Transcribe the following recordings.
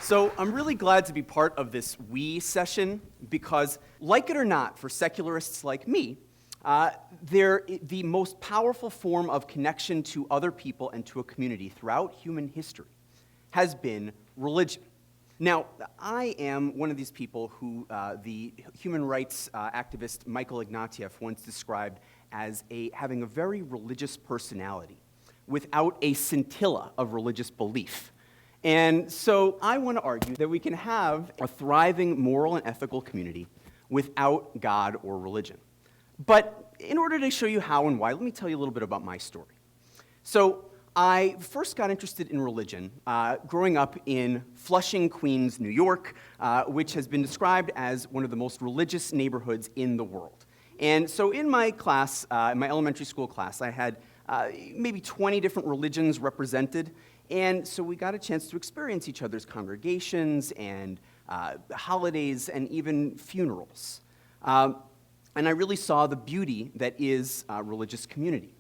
So I'm really glad to be part of this we session because, like it or not, for secularists like me, the most powerful form of connection to other people and to a community throughout human history has been religion. Now, I am one of these people who the human rights activist Michael Ignatieff once described as having a very religious personality without a scintilla of religious belief. And so I want to argue that we can have a thriving moral and ethical community without God or religion. But in order to show you how and why, let me tell you a little bit about my story. So I first got interested in religion growing up in Flushing, Queens, New York, which has been described as one of the most religious neighborhoods in the world. And so in my class, in my elementary school class, I had maybe 20 different religions represented. And so we got a chance to experience each other's congregations and holidays and even funerals. And I really saw the beauty that is religious community.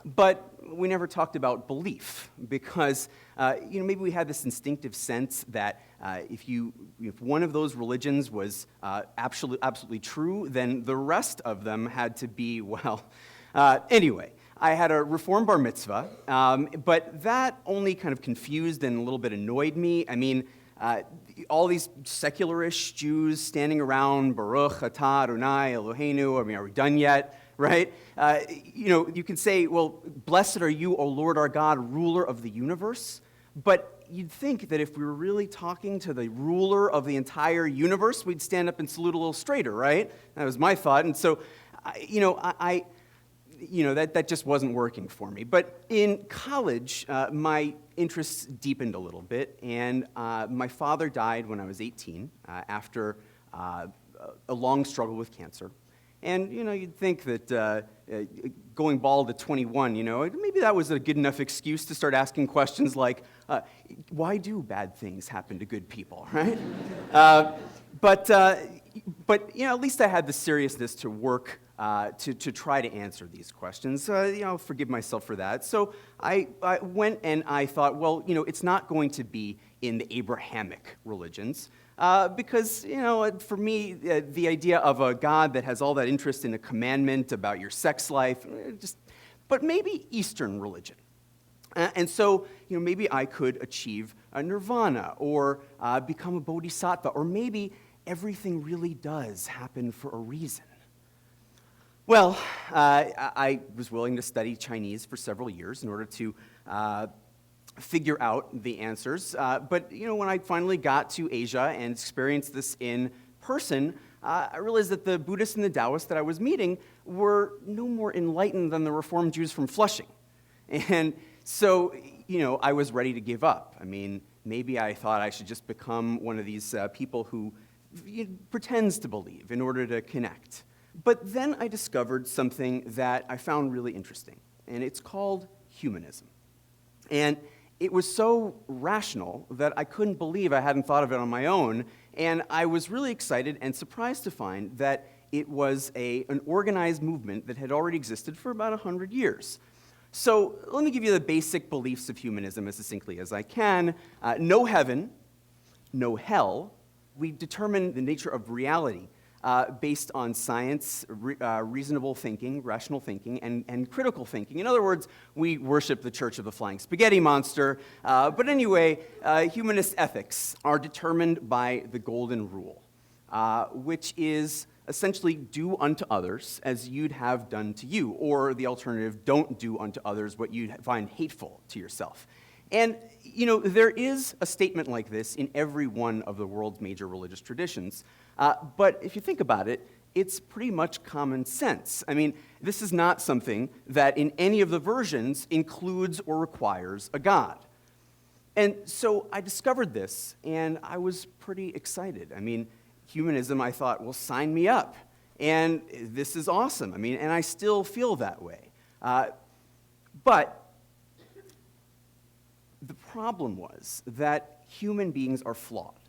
But we never talked about belief because, maybe we had this instinctive sense that if one of those religions was absolutely true, then the rest of them had to be, anyway. I had a Reform bar mitzvah, but that only kind of confused and a little bit annoyed me. I mean, all these secularish Jews standing around, Baruch atah Adonai Eloheinu, are we done yet, right? You can say, well, blessed are you, O Lord our God, ruler of the universe, but you'd think that if we were really talking to the ruler of the entire universe, we'd stand up and salute a little straighter, right? That was my thought, and so, that just wasn't working for me. But in college, my interests deepened a little bit, and my father died when I was 18 after a long struggle with cancer. And, you'd think that going bald at 21, maybe that was a good enough excuse to start asking questions like, why do bad things happen to good people, right? But at least I had the seriousness to work to try to answer these questions. I'll forgive myself for that. So I went and I thought, well, it's not going to be in the Abrahamic religions because, for me, the idea of a God that has all that interest in a commandment about your sex life, but maybe Eastern religion. And so, maybe I could achieve a nirvana or become a bodhisattva, or maybe everything really does happen for a reason. Well, I was willing to study Chinese for several years in order to figure out the answers. But, when I finally got to Asia and experienced this in person, I realized that the Buddhists and the Taoists that I was meeting were no more enlightened than the Reformed Jews from Flushing. And so, I was ready to give up. I mean, maybe I thought I should just become one of these people who pretends to believe in order to connect. But then I discovered something that I found really interesting, and it's called humanism. And it was so rational that I couldn't believe I hadn't thought of it on my own, and I was really excited and surprised to find that it was an organized movement that had already existed for about 100 years. So let me give you the basic beliefs of humanism as succinctly as I can. No heaven, no hell. We determine the nature of reality based on science, reasonable thinking, rational thinking, and critical thinking. In other words, we worship the Church of the Flying Spaghetti Monster. But anyway, humanist ethics are determined by the Golden Rule, which is essentially do unto others as you'd have done to you, or the alternative, don't do unto others what you'd find hateful to yourself. And, there is a statement like this in every one of the world's major religious traditions. But if you think about it, it's pretty much common sense. I mean, this is not something that in any of the versions includes or requires a God. And so I discovered this, and I was pretty excited. I mean, humanism, I thought, well, sign me up. And this is awesome. I mean, and I still feel that way. But the problem was that human beings are flawed,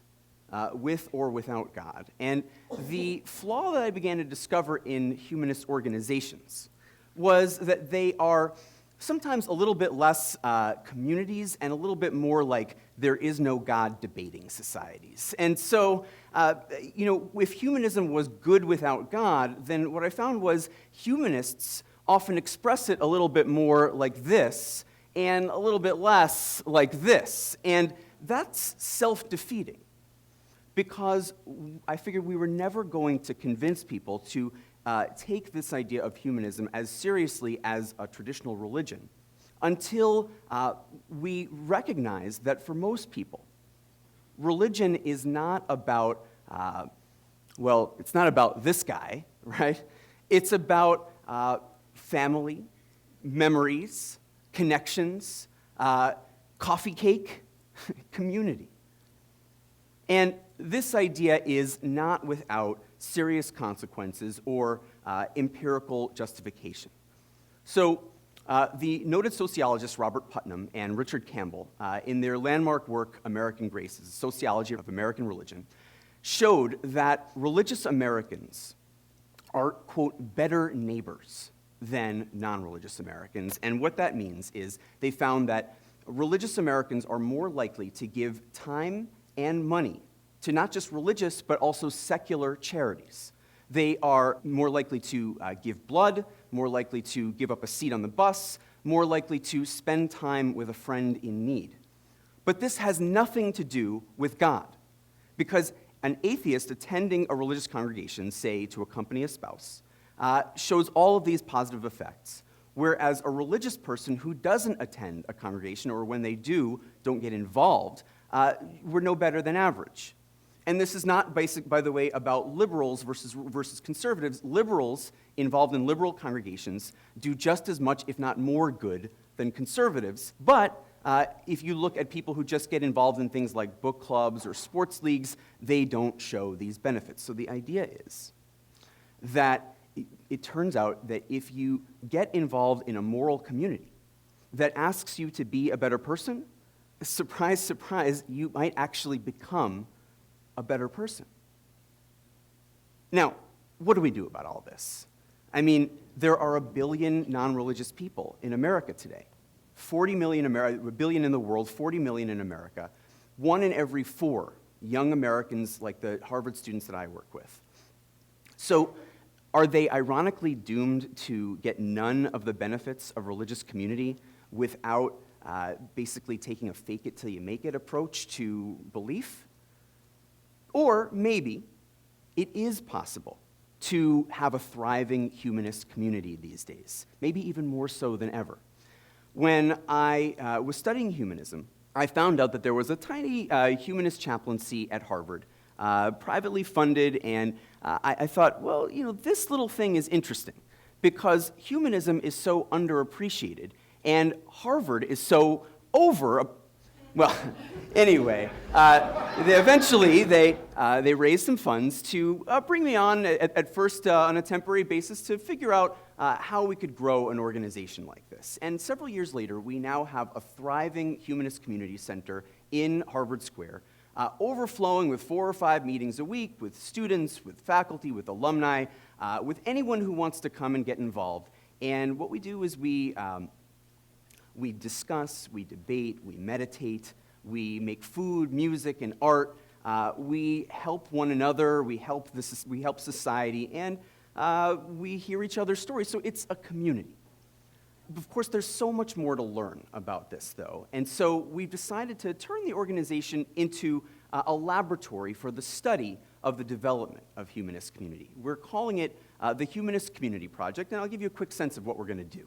with or without God. And the flaw that I began to discover in humanist organizations was that they are sometimes a little bit less communities and a little bit more like there is no God debating societies. And so, if humanism was good without God, then what I found was humanists often express it a little bit more like this and a little bit less like this. And that's self-defeating, because I figured we were never going to convince people to take this idea of humanism as seriously as a traditional religion until we recognize that for most people, religion is not about, it's not about this guy, right? It's about family, memories, connections, coffee cake, community. And this idea is not without serious consequences or empirical justification. So the noted sociologists Robert Putnam and Richard Campbell, in their landmark work, American Graces, Sociology of American Religion, showed that religious Americans are, quote, better neighbors than non-religious Americans. And what that means is they found that religious Americans are more likely to give time and money to not just religious, but also secular charities. They are more likely to give blood, more likely to give up a seat on the bus, more likely to spend time with a friend in need. But this has nothing to do with God, because an atheist attending a religious congregation, say to accompany a spouse, shows all of these positive effects, whereas a religious person who doesn't attend a congregation, or when they do, don't get involved, we're no better than average. And this is not basic, by the way, about liberals versus conservatives. Liberals involved in liberal congregations do just as much, if not more good, than conservatives. But if you look at people who just get involved in things like book clubs or sports leagues, they don't show these benefits. So the idea is that it turns out that if you get involved in a moral community that asks you to be a better person, surprise, surprise, you might actually become a better person. Now, what do we do about all this? I mean, there are 1 billion non-religious people in America today. 40 million, a billion in the world, 40 million in America. 1 in every 4 young Americans, like the Harvard students that I work with. So, are they ironically doomed to get none of the benefits of religious community without basically taking a fake-it-till-you-make-it approach to belief? Or maybe it is possible to have a thriving humanist community these days, maybe even more so than ever. When I was studying humanism, I found out that there was a tiny humanist chaplaincy at Harvard, privately funded, and I thought, well, this little thing is interesting because humanism is so underappreciated and Harvard is so anyway, eventually they raised some funds to bring me on at first on a temporary basis to figure out how we could grow an organization like this. And several years later, we now have a thriving humanist community center in Harvard Square, overflowing with 4 or 5 meetings a week with students, with faculty, with alumni, with anyone who wants to come and get involved. And what we do is we discuss, we debate, we meditate, we make food, music, and art. We help one another, we help society, and we hear each other's stories. So it's a community. Of course, there's so much more to learn about this, though. And so we've decided to turn the organization into a laboratory for the study of the development of humanist community. We're calling it the Humanist Community Project, and I'll give you a quick sense of what we're going to do.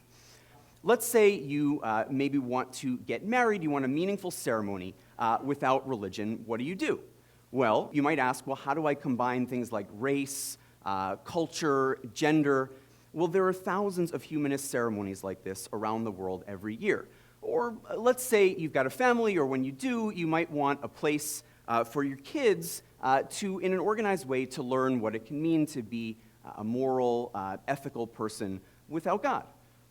Let's say you maybe want to get married, you want a meaningful ceremony without religion. What do? Well, you might ask, well, how do I combine things like race, culture, gender? Well, there are thousands of humanist ceremonies like this around the world every year. Or let's say you've got a family, or when you do, you might want a place for your kids in an organized way, to learn what it can mean to be a moral, ethical person without God.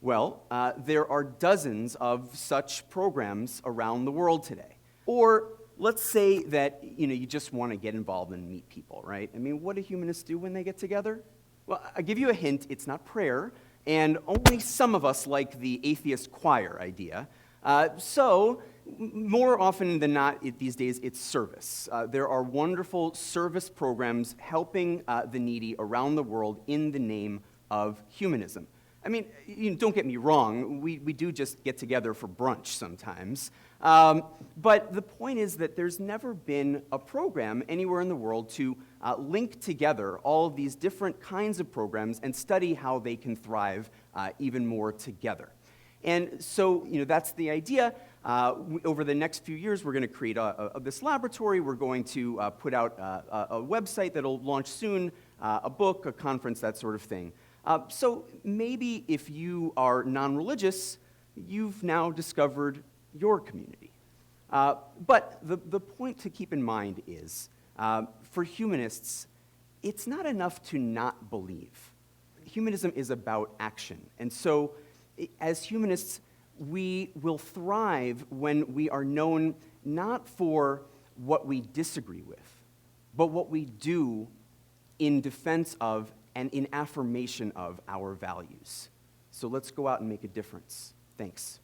Well, there are dozens of such programs around the world today. Or let's say that you just want to get involved and meet people, right? I mean, what do humanists do when they get together? Well, I'll give you a hint. It's not prayer, and only some of us like the atheist choir idea. So More often than not, these days, it's service. There are wonderful service programs helping the needy around the world in the name of humanism. I mean, don't get me wrong, we do just get together for brunch sometimes. But the point is that there's never been a program anywhere in the world to link together all of these different kinds of programs and study how they can thrive even more together. And so, that's the idea. Over the next few years, we're going to create this laboratory. We're going to put out a website that'll launch soon, a book, a conference, that sort of thing. So maybe if you are non-religious, you've now discovered your community. But the point to keep in mind is, for humanists, it's not enough to not believe. Humanism is about action. And so, as humanists, we will thrive when we are known not for what we disagree with, but what we do in defense of and in affirmation of our values. So let's go out and make a difference. Thanks.